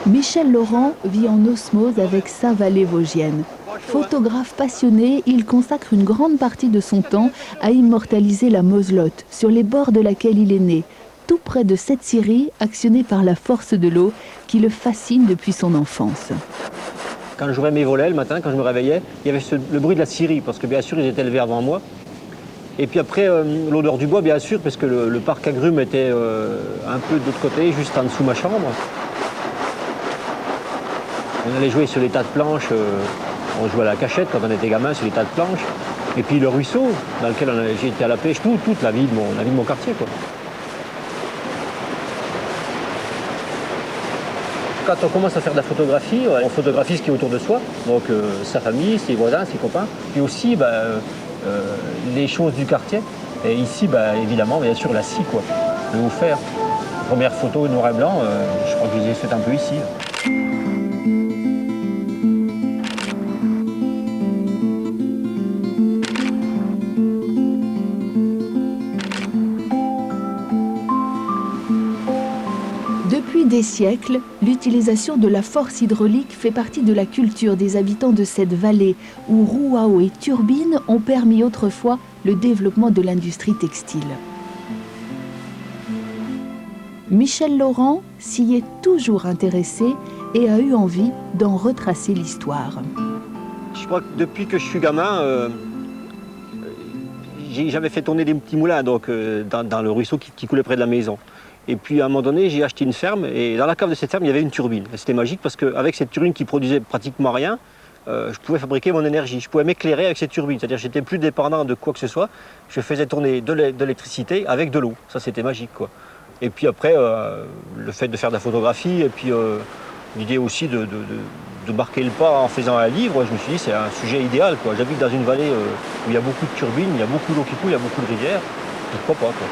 Michel Laurent vit en osmose avec sa vallée vosgienne. Photographe passionné, il consacre une grande partie de son temps à immortaliser la Moselotte, sur les bords de laquelle il est né, tout près de cette scierie actionnée par la force de l'eau qui le fascine depuis son enfance. Quand j'ouvrais mes volets le matin, quand je me réveillais, il y avait le bruit de la scierie, parce que bien sûr, ils étaient élevés avant moi. Et puis après, l'odeur du bois, bien sûr, parce que le parc agrumes était un peu de l'autre côté, juste en dessous de ma chambre. On allait jouer sur les tas de planches, on jouait à la cachette quand on était gamin sur les tas de planches. Et puis le ruisseau, dans lequel j'ai été à la pêche, toute la vie de mon quartier, quoi. Quand on commence à faire de la photographie, on photographie ce qui est autour de soi, donc sa famille, ses voisins, ses copains, puis aussi les choses du quartier. Et ici, évidemment, bien sûr, la scie, quoi, le haut-fer. Première photo noir et blanc, je crois que je les ai faites un peu ici. Depuis des siècles, l'utilisation de la force hydraulique fait partie de la culture des habitants de cette vallée où roues à eau et turbines ont permis autrefois le développement de l'industrie textile. Michel Laurent s'y est toujours intéressé et a eu envie d'en retracer l'histoire. Je crois que depuis que je suis gamin, j'avais fait tourner des petits moulins donc, dans le ruisseau qui coulait près de la maison. Et puis à un moment donné, j'ai acheté une ferme et dans la cave de cette ferme, il y avait une turbine. C'était magique parce qu'avec cette turbine qui produisait pratiquement rien, je pouvais fabriquer mon énergie. Je pouvais m'éclairer avec cette turbine. C'est-à-dire que j'étais plus dépendant de quoi que ce soit. Je faisais tourner de l'électricité avec de l'eau. Ça, c'était magique, quoi. Et puis après, le fait de faire de la photographie et puis l'idée aussi de marquer le pas en faisant un livre, je me suis dit c'est un sujet idéal, quoi. J'habite dans une vallée où il y a beaucoup de turbines, il y a beaucoup d'eau qui coule, il y a beaucoup de rivières. Pourquoi pas, quoi.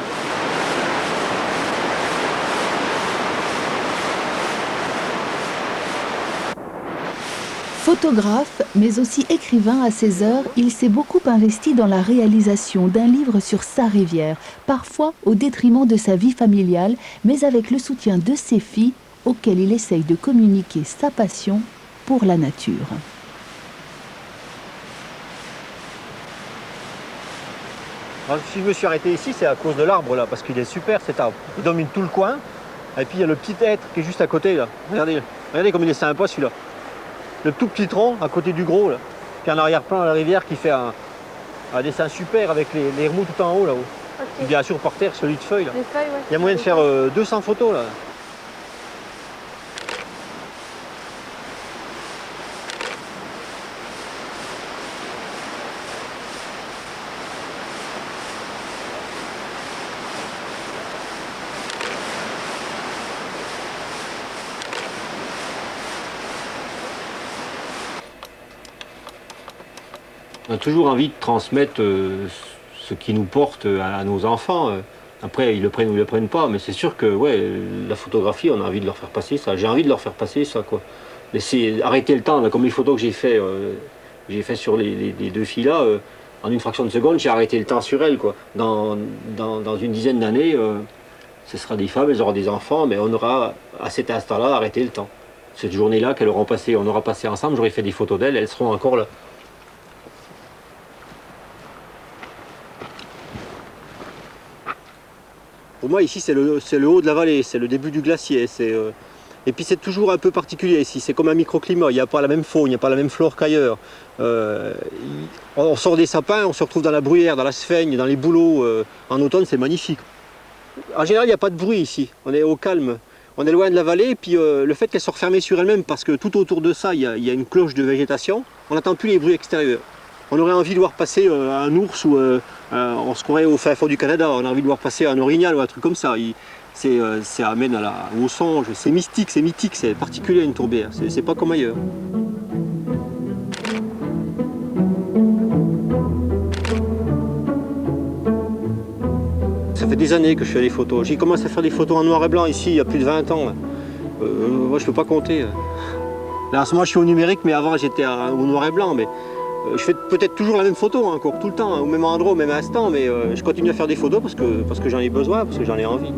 Photographe, mais aussi écrivain à ses heures, il s'est beaucoup investi dans la réalisation d'un livre sur sa rivière, parfois au détriment de sa vie familiale, mais avec le soutien de ses filles, auxquelles il essaye de communiquer sa passion pour la nature. Alors, si je me suis arrêté ici, c'est à cause de l'arbre, là, parce qu'il est super, cet arbre. Il domine tout le coin, et puis il y a le petit hêtre qui est juste à côté, là. Regardez comme il est sympa, celui-là. Le tout petit tronc à côté du gros, là. Puis un arrière-plan à la rivière qui fait un dessin super avec les remous tout en haut, là-haut. Okay. Et bien sûr, par terre, celui de feuilles, là. Les feuilles, ouais. Il y a moyen de faire 200 photos, là. On a toujours envie de transmettre ce qui nous porte à nos enfants. Après, ils le prennent ou ils le prennent pas, mais c'est sûr que ouais, la photographie, on a envie de leur faire passer ça. J'ai envie de leur faire passer ça, quoi. Laisser arrêter le temps, là, comme les photos que j'ai fait sur les deux filles là, en une fraction de seconde, j'ai arrêté le temps sur elles, quoi. Dans une dizaine d'années, ce sera des femmes, elles auront des enfants, mais on aura à cet instant-là arrêté le temps. Cette journée-là qu'elles auront passé, on aura passé ensemble, j'aurai fait des photos d'elles, elles seront encore là. Pour moi, ici, c'est le haut de la vallée, c'est le début du glacier. Et puis, c'est toujours un peu particulier ici. C'est comme un microclimat. Il n'y a pas la même faune, il n'y a pas la même flore qu'ailleurs. On sort des sapins, on se retrouve dans la bruyère, dans la sphaigne, dans les bouleaux. En automne, c'est magnifique. En général, il n'y a pas de bruit ici. On est au calme. On est loin de la vallée. Et puis, le fait qu'elle soit refermée sur elle-même, parce que tout autour de ça, il y a une cloche de végétation, on n'entend plus les bruits extérieurs. On aurait envie de voir passer un ours ou on se croirait au fin fond du Canada, on a envie de voir passer un orignal ou un truc comme ça. Ça amène au songe, c'est mystique, c'est mythique, c'est particulier une tourbière, c'est pas comme ailleurs. Ça fait des années que je fais des photos. J'ai commencé à faire des photos en noir et blanc ici il y a plus de 20 ans. Moi je peux pas compter. Là en ce moment je suis au numérique, mais avant j'étais au noir et blanc. Mais je fais peut-être toujours la même photo, encore tout le temps, au même endroit, au même instant, mais je continue à faire des photos parce que j'en ai besoin, parce que j'en ai envie.